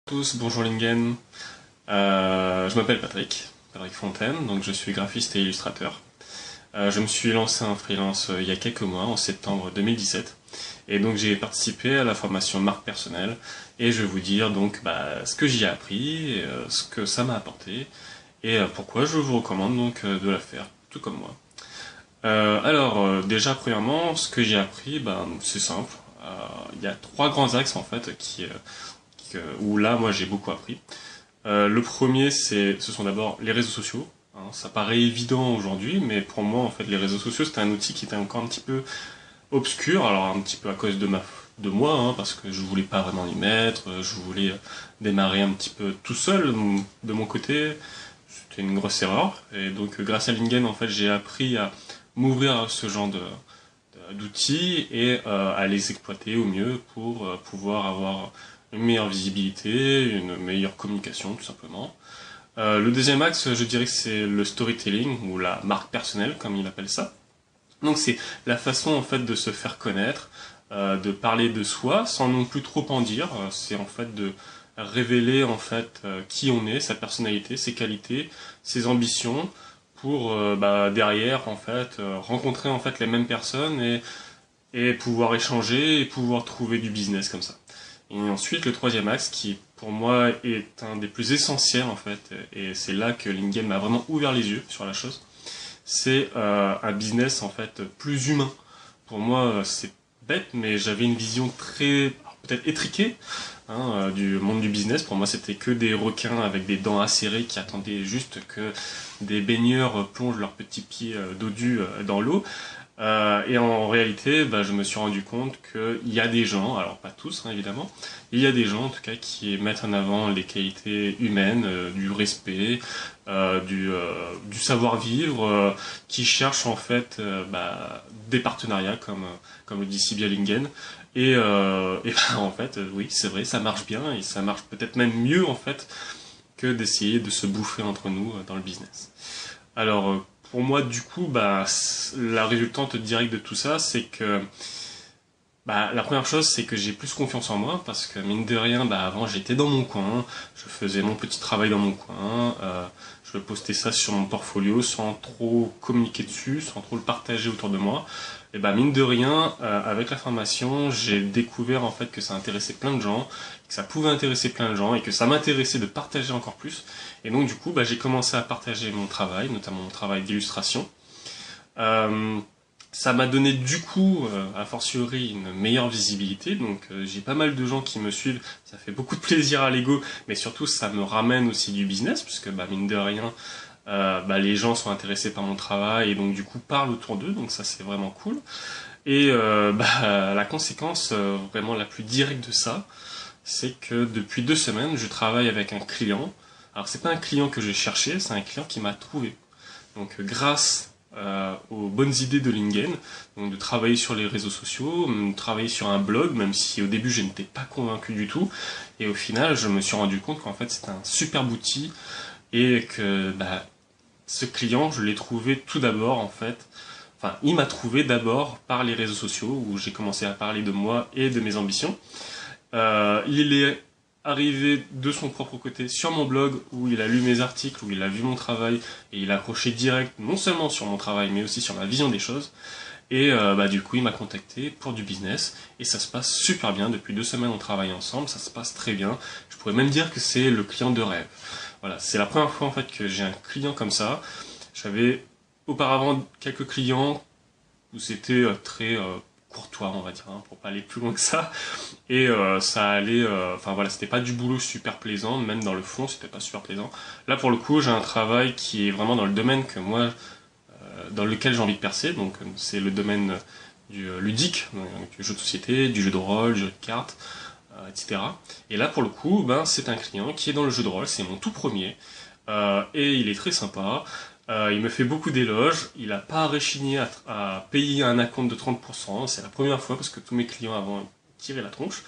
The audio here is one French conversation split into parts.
Tous, bonjour Lingen. Je m'appelle Patrick Fontaine, donc je suis graphiste et illustrateur. Je me suis lancé en freelance il y a quelques mois, en septembre 2017, et donc j'ai participé à la formation marque personnelle, et je vais vous dire donc ce que j'y ai appris, ce que ça m'a apporté, et pourquoi je vous recommande donc de la faire, tout comme moi. Déjà premièrement, ce que j'ai appris, c'est simple. Il y a trois grands axes en fait où là moi j'ai beaucoup appris. Le premier, ce sont d'abord les réseaux sociaux. Hein. Ça paraît évident aujourd'hui, mais pour moi, en fait, les réseaux sociaux, c'était un outil qui était encore un petit peu obscur. Alors, un petit peu à cause de moi, hein, parce que je voulais pas vraiment y mettre. Je voulais démarrer un petit peu tout seul de mon côté. C'était une grosse erreur. Et donc, grâce à Lingen, en fait, j'ai appris à m'ouvrir à ce genre d'outils et à les exploiter au mieux pour pouvoir avoir une meilleure visibilité, une meilleure communication tout simplement. Le deuxième axe, je dirais que c'est le storytelling ou la marque personnelle comme il appelle ça. Donc c'est la façon en fait de se faire connaître, de parler de soi sans non plus trop en dire. C'est en fait de révéler en fait qui on est, sa personnalité, ses qualités, ses ambitions pour derrière en fait rencontrer en fait les mêmes personnes et pouvoir échanger et pouvoir trouver du business comme ça. Et ensuite, le troisième axe, qui pour moi est un des plus essentiels en fait, et c'est là que Lingen m'a vraiment ouvert les yeux sur la chose, c'est un business en fait plus humain. Pour moi, c'est bête, mais j'avais une vision très peut-être étriquée du monde du business. Pour moi, c'était que des requins avec des dents acérées qui attendaient juste que des baigneurs plongent leurs petits pieds dodus dans l'eau. Et en réalité, je me suis rendu compte qu'il y a des gens, alors pas tous évidemment, il y a des gens en tout cas qui mettent en avant les qualités humaines, du respect, du savoir-vivre, qui cherchent en fait des partenariats comme le dit si bien Lingen. En fait, oui, c'est vrai, ça marche bien et ça marche peut-être même mieux en fait que d'essayer de se bouffer entre nous dans le business. Pour moi, du coup, la résultante directe de tout ça, c'est que la première chose, c'est que j'ai plus confiance en moi parce que mine de rien, avant j'étais dans mon coin, je faisais mon petit travail dans mon coin, je postais ça sur mon portfolio sans trop communiquer dessus, sans trop le partager autour de moi. Et mine de rien, avec la formation, j'ai découvert en fait que ça intéressait plein de gens, que ça pouvait intéresser plein de gens et que ça m'intéressait de partager encore plus. Et donc du coup, j'ai commencé à partager mon travail, notamment mon travail d'illustration. Euh, Ça m'a donné du coup, a fortiori, une meilleure visibilité. Donc j'ai pas mal de gens qui me suivent. Ça fait beaucoup de plaisir à l'ego, mais surtout ça me ramène aussi du business, puisque mine de rien, les gens sont intéressés par mon travail et donc du coup parlent autour d'eux. Donc ça c'est vraiment cool. Et la conséquence vraiment la plus directe de ça, c'est que depuis 2 semaines, je travaille avec un client. Alors c'est pas un client que j'ai cherché, c'est un client qui m'a trouvé. Donc grâce aux bonnes idées de Lingen, donc de travailler sur les réseaux sociaux, de travailler sur un blog, même si au début je n'étais pas convaincu du tout, et au final je me suis rendu compte qu'en fait c'est un superbe outil et que ce client je l'ai trouvé tout d'abord en fait, enfin il m'a trouvé d'abord par les réseaux sociaux où j'ai commencé à parler de moi et de mes ambitions. Il est arrivé de son propre côté sur mon blog où il a lu mes articles, où il a vu mon travail et il a accroché direct non seulement sur mon travail mais aussi sur ma vision des choses. Et du coup il m'a contacté pour du business et ça se passe super bien. Depuis 2 semaines on travaille ensemble, ça se passe très bien. Je pourrais même dire que c'est le client de rêve. Voilà, c'est la première fois en fait que j'ai un client comme ça. J'avais auparavant quelques clients où c'était très courtois, on va dire, pour pas aller plus loin que ça. Et ça allait, enfin voilà, c'était pas du boulot super plaisant, même dans le fond, c'était pas super plaisant. Là, pour le coup, j'ai un travail qui est vraiment dans le domaine que moi, dans lequel j'ai envie de percer. Donc, c'est le domaine du ludique, donc, du jeu de société, du jeu de rôle, du jeu de cartes, etc. Et là, pour le coup, c'est un client qui est dans le jeu de rôle, c'est mon tout premier, et il est très sympa. Il me fait beaucoup d'éloges, il n'a pas rechigné à payer un acompte de 30%, c'est la première fois parce que tous mes clients avant tiraient la tronche.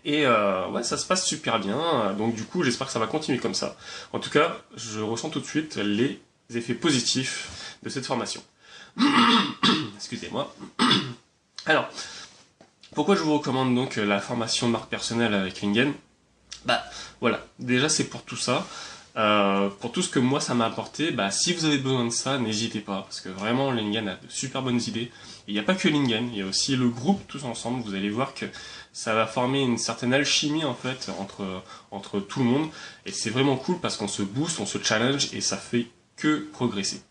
Et ouais, ça se passe super bien, donc du coup j'espère que ça va continuer comme ça. En tout cas, je ressens tout de suite les effets positifs de cette formation. Excusez-moi. Alors, pourquoi je vous recommande donc la formation marque personnelle avec Lingen? Bah voilà, déjà c'est pour tout ça. Pour tout ce que moi ça m'a apporté, bah si vous avez besoin de ça, n'hésitez pas, parce que vraiment Lingen a de super bonnes idées. Il n'y a pas que Lingen, il y a aussi le groupe tous ensemble, vous allez voir que ça va former une certaine alchimie en fait entre tout le monde, et c'est vraiment cool parce qu'on se booste, on se challenge, et ça fait que progresser.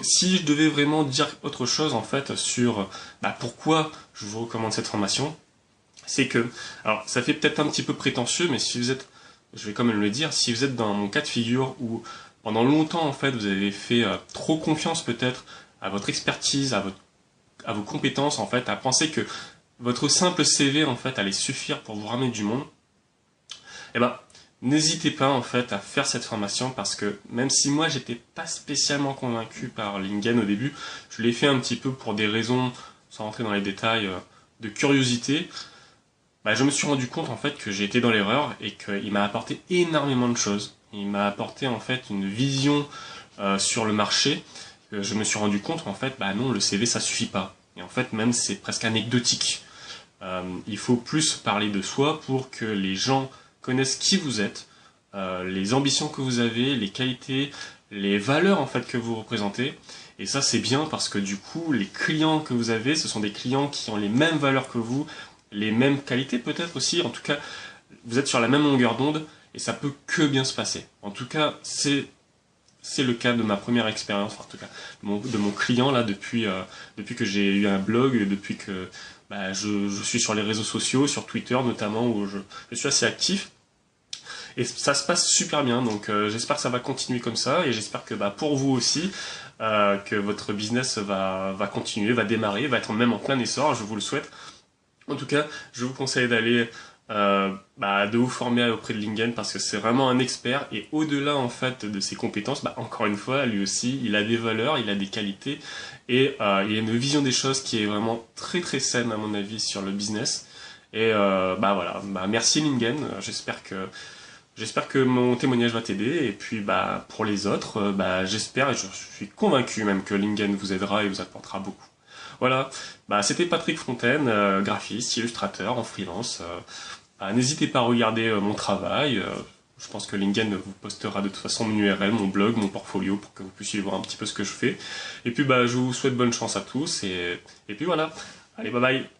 Si je devais vraiment dire autre chose en fait sur pourquoi je vous recommande cette formation, c'est que, alors ça fait peut-être un petit peu prétentieux, mais si vous êtes, je vais quand même le dire, si vous êtes dans mon cas de figure où pendant longtemps en fait vous avez fait trop confiance peut-être à votre expertise, à vos compétences en fait, à penser que votre simple CV en fait allait suffire pour vous ramener du monde, eh ben n'hésitez pas en fait à faire cette formation parce que même si moi j'étais pas spécialement convaincu par Lingen au début, je l'ai fait un petit peu pour des raisons, sans rentrer dans les détails, de curiosité. Je me suis rendu compte en fait que j'ai été dans l'erreur et qu'il m'a apporté énormément de choses. Il m'a apporté en fait une vision sur le marché. Je me suis rendu compte en fait, non, le CV ça suffit pas. Et en fait même c'est presque anecdotique. Il faut plus parler de soi pour que les gens connaissent qui vous êtes, les ambitions que vous avez, les qualités, les valeurs en fait que vous représentez. Et ça c'est bien parce que du coup les clients que vous avez, ce sont des clients qui ont les mêmes valeurs que vous, les mêmes qualités peut-être aussi. En tout cas, vous êtes sur la même longueur d'onde et ça peut que bien se passer. En tout cas, c'est le cas de ma première expérience, enfin, en tout cas de mon client là depuis que j'ai eu un blog, depuis que je suis sur les réseaux sociaux, sur Twitter notamment où je suis assez actif. Et ça se passe super bien, donc j'espère que ça va continuer comme ça, et j'espère que pour vous aussi, que votre business va continuer, va démarrer, va être même en plein essor, je vous le souhaite. En tout cas, je vous conseille d'aller de vous former auprès de Lingen parce que c'est vraiment un expert, et au-delà en fait de ses compétences, encore une fois, lui aussi, il a des valeurs, il a des qualités, et il a une vision des choses qui est vraiment très très saine à mon avis sur le business. Et voilà, merci Lingen, j'espère que mon témoignage va t'aider, et puis pour les autres, j'espère et je suis convaincu même que Lingen vous aidera et vous apportera beaucoup. Voilà, c'était Patrick Fontaine, graphiste, illustrateur en freelance. N'hésitez pas à regarder mon travail. Je pense que Lingen vous postera de toute façon mon URL, mon blog, mon portfolio pour que vous puissiez voir un petit peu ce que je fais. Et puis je vous souhaite bonne chance à tous et puis voilà. Allez, bye bye.